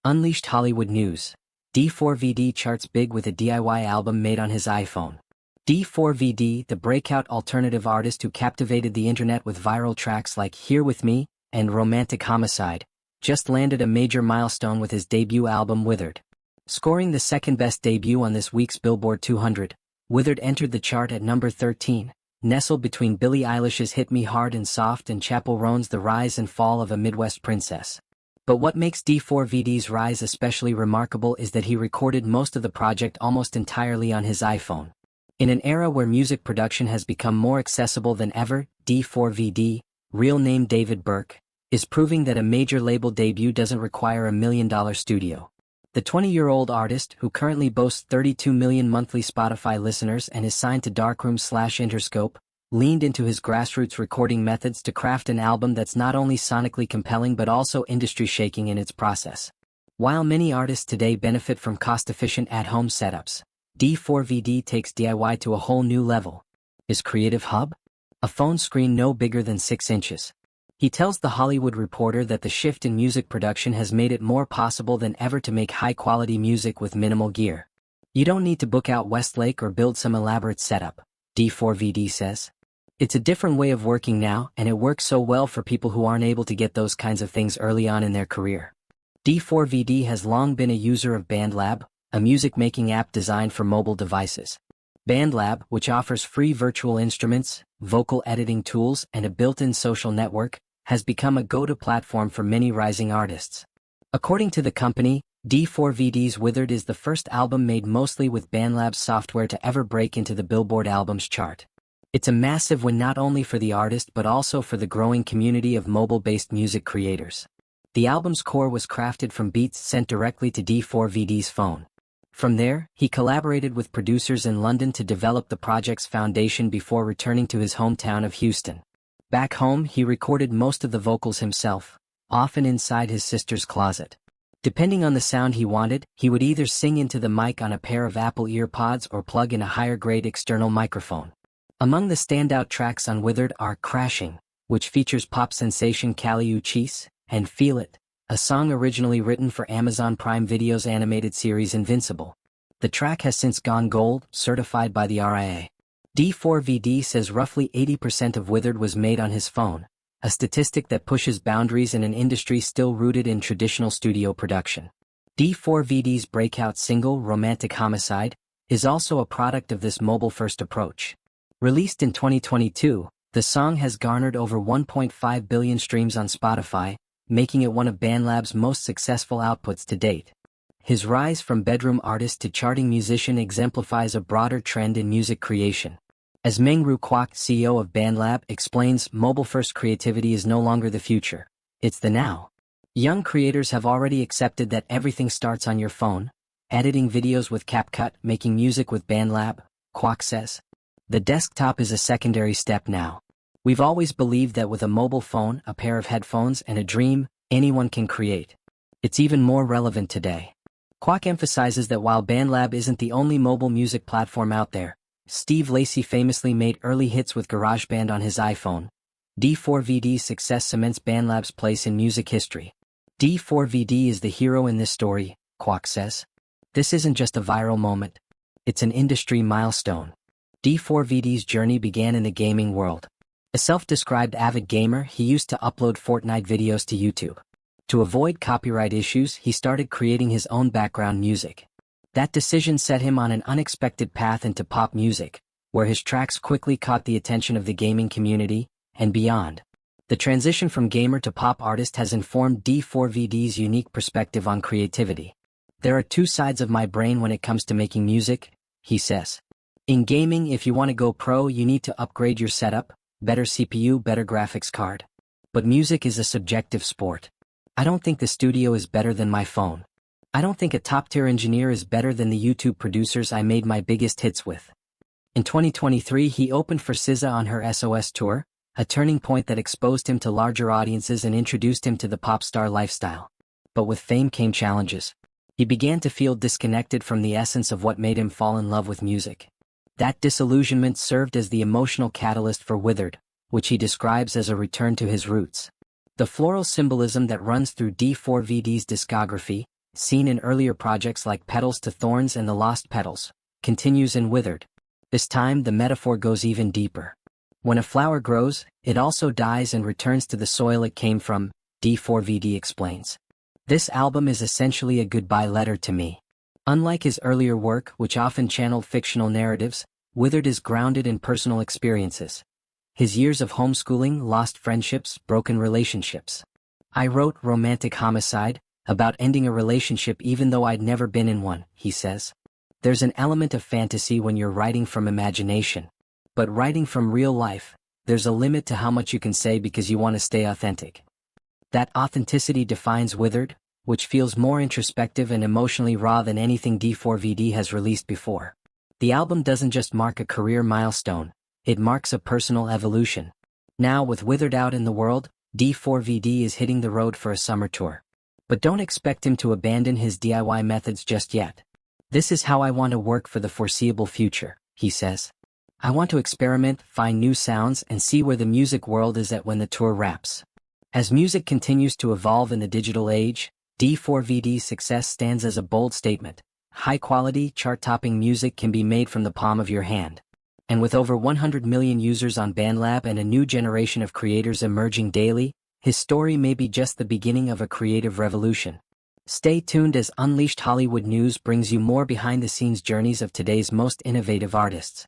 Unleashed Hollywood News. D4VD charts big with a DIY album made on his iPhone. D4VD, the breakout alternative artist who captivated the internet with viral tracks like Here With Me and Romantic Homicide, just landed a major milestone with his debut album Withered. Scoring the second-best debut on this week's Billboard 200, Withered entered the chart at number 13, nestled between Billie Eilish's Hit Me Hard and Soft and Chappell Roan's The Rise and Fall of a Midwest Princess. But what makes D4VD's rise especially remarkable is that he recorded most of the project almost entirely on his iPhone. In an era where music production has become more accessible than ever, D4VD, real name David Burke, is proving that a major label debut doesn't require a $1 million studio. The 20-year-old artist, who currently boasts 32 million monthly Spotify listeners and is signed to Darkroom/Interscope, leaned into his grassroots recording methods to craft an album that's not only sonically compelling but also industry-shaking in its process. While many artists today benefit from cost-efficient at-home setups, D4VD takes DIY to a whole new level. His creative hub? A phone screen no bigger than 6 inches. He tells The Hollywood Reporter that the shift in music production has made it more possible than ever to make high-quality music with minimal gear. You don't need to book out Westlake or build some elaborate setup, D4VD says. It's a different way of working now, and it works so well for people who aren't able to get those kinds of things early on in their career. D4VD has long been a user of BandLab, a music-making app designed for mobile devices. BandLab, which offers free virtual instruments, vocal editing tools, and a built-in social network, has become a go-to platform for many rising artists. According to the company, D4VD's Withered is the first album made mostly with BandLab's software to ever break into the Billboard Albums chart. It's a massive win not only for the artist but also for the growing community of mobile-based music creators. The album's core was crafted from beats sent directly to D4VD's phone. From there, he collaborated with producers in London to develop the project's foundation before returning to his hometown of Houston. Back home, he recorded most of the vocals himself, often inside his sister's closet. Depending on the sound he wanted, he would either sing into the mic on a pair of Apple EarPods or plug in a higher-grade external microphone. Among the standout tracks on Withered are Crashing, which features pop sensation Kali Uchis, and Feel It, a song originally written for Amazon Prime Video's animated series Invincible. The track has since gone gold, certified by the RIA. D4VD says roughly 80% of Withered was made on his phone, a statistic that pushes boundaries in an industry still rooted in traditional studio production. D4VD's breakout single, Romantic Homicide, is also a product of this mobile-first approach. Released in 2022, the song has garnered over 1.5 billion streams on Spotify, making it one of BandLab's most successful outputs to date. His rise from bedroom artist to charting musician exemplifies a broader trend in music creation. As Meng-Ru Kwok, CEO of BandLab, explains, mobile-first creativity is no longer the future, it's the now. Young creators have already accepted that everything starts on your phone, editing videos with CapCut, making music with BandLab, Kwok says. The desktop is a secondary step now. We've always believed that with a mobile phone, a pair of headphones, and a dream, anyone can create. It's even more relevant today. Kwok emphasizes that while BandLab isn't the only mobile music platform out there, Steve Lacy famously made early hits with GarageBand on his iPhone. D4VD's success cements BandLab's place in music history. D4VD is the hero in this story, Kwok says. This isn't just a viral moment. It's an industry milestone. D4VD's journey began in the gaming world. A self-described avid gamer, he used to upload Fortnite videos to YouTube. To avoid copyright issues, he started creating his own background music. That decision set him on an unexpected path into pop music, where his tracks quickly caught the attention of the gaming community, and beyond. The transition from gamer to pop artist has informed D4VD's unique perspective on creativity. There are two sides of my brain when it comes to making music, he says. In gaming, if you want to go pro, you need to upgrade your setup, better CPU, better graphics card. But music is a subjective sport. I don't think the studio is better than my phone. I don't think a top-tier engineer is better than the YouTube producers I made my biggest hits with. In 2023, he opened for SZA on her SOS tour, a turning point that exposed him to larger audiences and introduced him to the pop star lifestyle. But with fame came challenges. He began to feel disconnected from the essence of what made him fall in love with music. That disillusionment served as the emotional catalyst for Withered, which he describes as a return to his roots. The floral symbolism that runs through D4VD's discography, seen in earlier projects like Petals to Thorns and The Lost Petals, continues in Withered. This time the metaphor goes even deeper. When a flower grows, it also dies and returns to the soil it came from, D4VD explains. This album is essentially a goodbye letter to me. Unlike his earlier work, which often channeled fictional narratives, Withered is grounded in personal experiences. His years of homeschooling, lost friendships, broken relationships. I wrote Romantic Homicide about ending a relationship even though I'd never been in one, he says. There's an element of fantasy when you're writing from imagination. But writing from real life, there's a limit to how much you can say because you want to stay authentic. That authenticity defines Withered, which feels more introspective and emotionally raw than anything D4VD has released before. The album doesn't just mark a career milestone, it marks a personal evolution. Now with Withered out in the world, D4VD is hitting the road for a summer tour. But don't expect him to abandon his DIY methods just yet. This is how I want to work for the foreseeable future, he says. I want to experiment, find new sounds, and see where the music world is at when the tour wraps. As music continues to evolve in the digital age, D4VD's success stands as a bold statement. High-quality, chart-topping music can be made from the palm of your hand. And with over 100 million users on BandLab and a new generation of creators emerging daily, his story may be just the beginning of a creative revolution. Stay tuned as Unleashed Hollywood News brings you more behind-the-scenes journeys of today's most innovative artists.